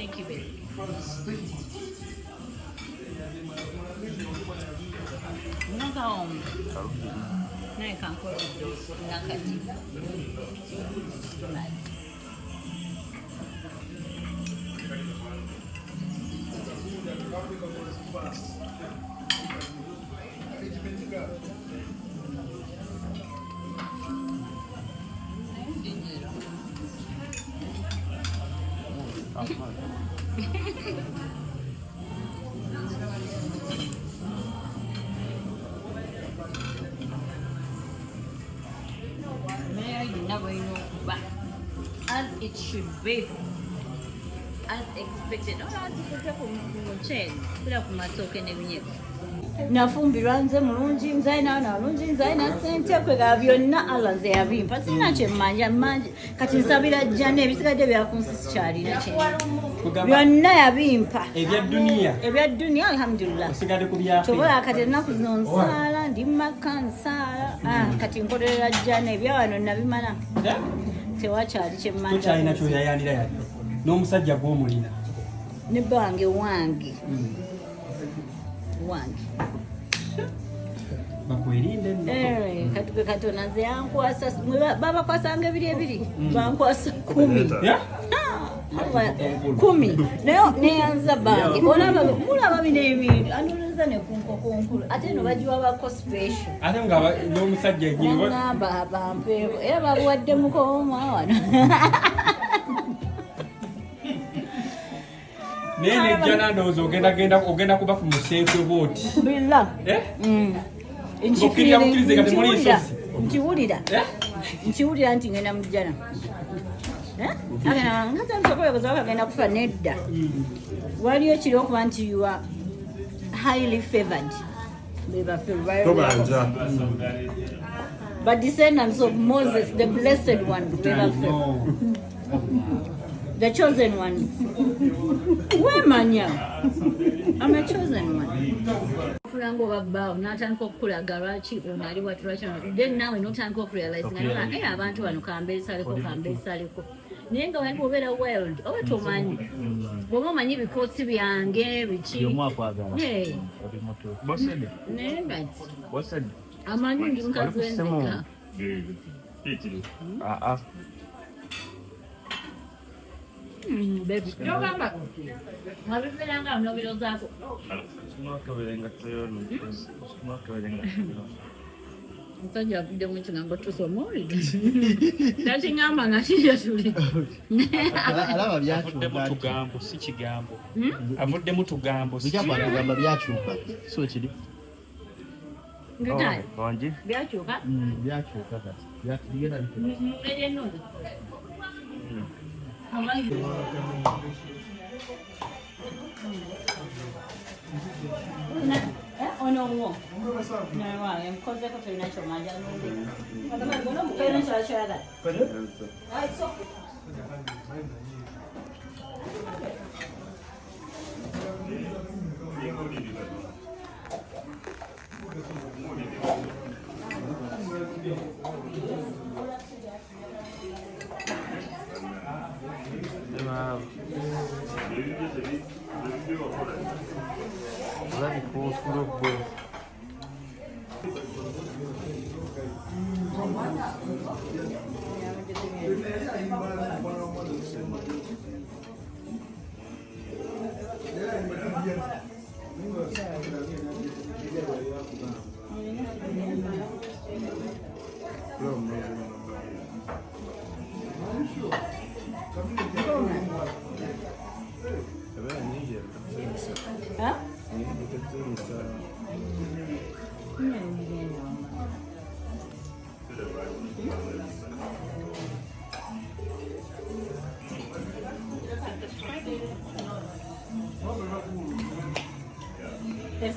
Thank you, baby. Naka na ikankora nakati. As it should be, as expected. No, as it nafumbirwa nze mulungi nzaina nalungi nzaina sente kwega byonna Allah nze yabimpa sina kyemmanja kati nsabira jjana ebisigadde byakunsi kyalina kye byonna yabimpa ebya duniya alhamdulillah kyobola kati ennaku zino nsaala ndi maka nsaala kati nkolerera jjana ebya wano nabimala tewakyali kyemmanja kyalina kyoyayanira yadde n'omusajja gw'omulina ne bange wange bakwerinde katuke katona nze yankwasa babakwasanga ebiri bankwasa 10 nayo neyanza bange mulaba bino ebintu anuluza nekunkokonkulu ate no bagiwa bako special ate nga n'omusajja ngamba bampeeko era babuwadde mukoma wano nene jana ndozo ogenda kuba ku musenke bwoti billah nkiwulira nti ngenda mujjana ngenda kufa nedda waliyo kiri okuba nti you are highly favored but descendants of Moses, the blessed one, the chosen one. Where manya? I'm a chosen one. Fulango babao natandika okulaga lwaki onali watulakino then nawe notandika okurealize nga naye abantu bano kambeesaleko naye nga wali obeera wild oba tomanyi bw'oba omanyi ebikoosi byange biki naye ngati amanyi ndi mukazi w'enzeka baby yogamba mwabibeeranga mnobiro zaako omusajja avuddemu ekigambo tusomoolide takingamba nga kijja tuli alaba byakyuka tugambo si kigambo avuddemu tugambo bigamba byakyuka so kiri wangi byakyuka byakyuka kati bigenda eryennungi ono wo naye emkozeko tolina kyomanja tolina kyolakyolaga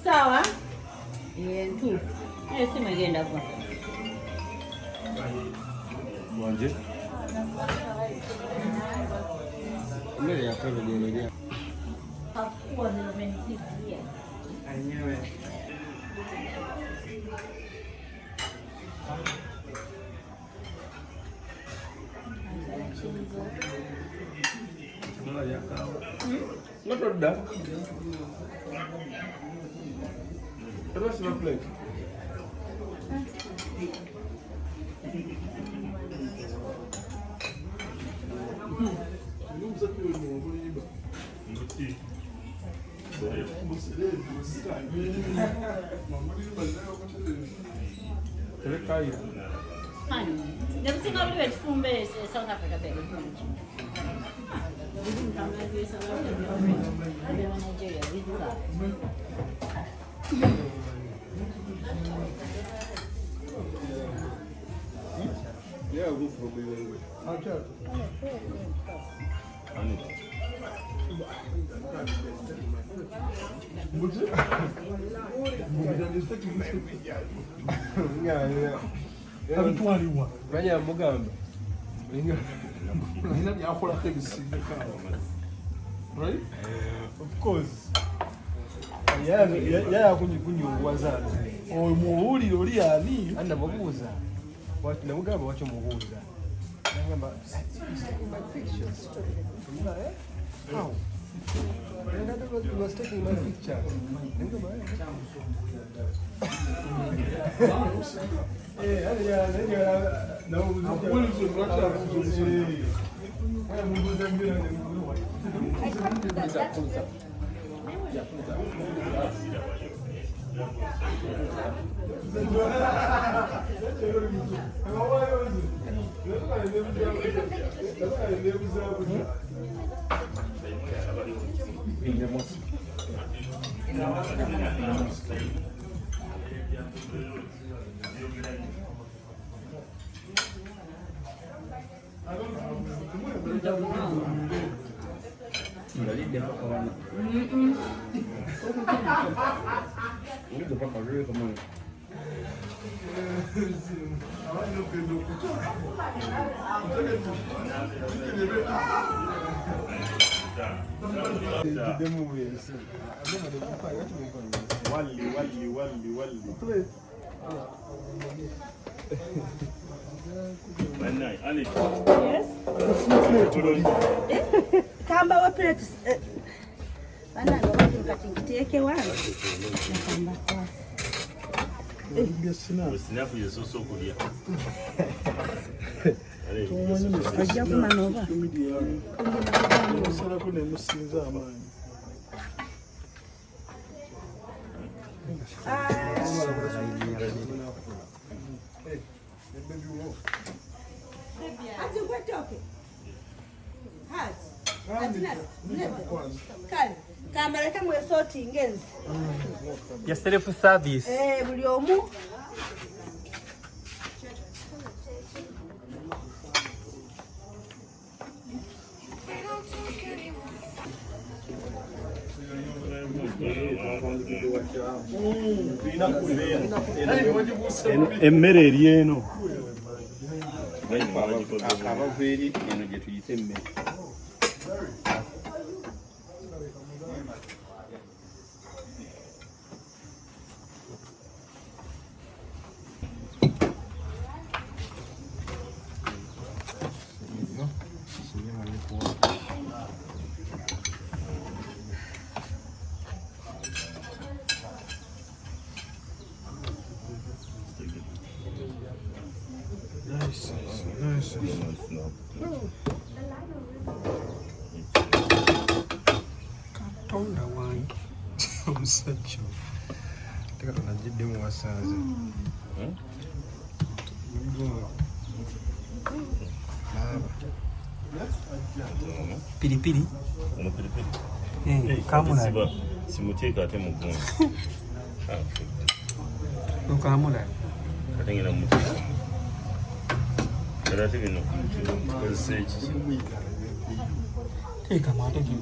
Sawa yentuufu esimu egenda gwa wanje mmere yakabegera hakuwa zilomenisikia anyewe Not what that. What's your plate? Never seen all the way from South Africa. Yeah, I'll go for right? Of course. Yeah, kunyiwaza. Oh, muhuri oli ani? Anda babuza. Watu namugamba wacho mubuza. Ngamba my pictures. How? You was taking my picture. Kamba wa plate bana ndo katingiteke wangu nakamba kwa Sinafu yeso sokulia. ajja kumanova sala kune musinza amani ati kwetoke kale kamereka mwesoti ngenzi ya self service. buli omu Emmere eri eno. Abaveri eno gye tuyita emmere. Katonda wange omusajja teka tunajidde mu wasanze Pilipili. Kamula. Simuteeka ate mu gunju. Kamula. Atengera mu muteeka. Era ate bino kozesa eki. Teeka mate gi.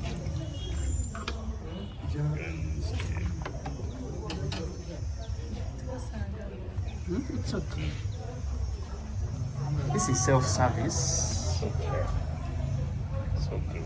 It's okay. This is self-service. Okay. It's okay.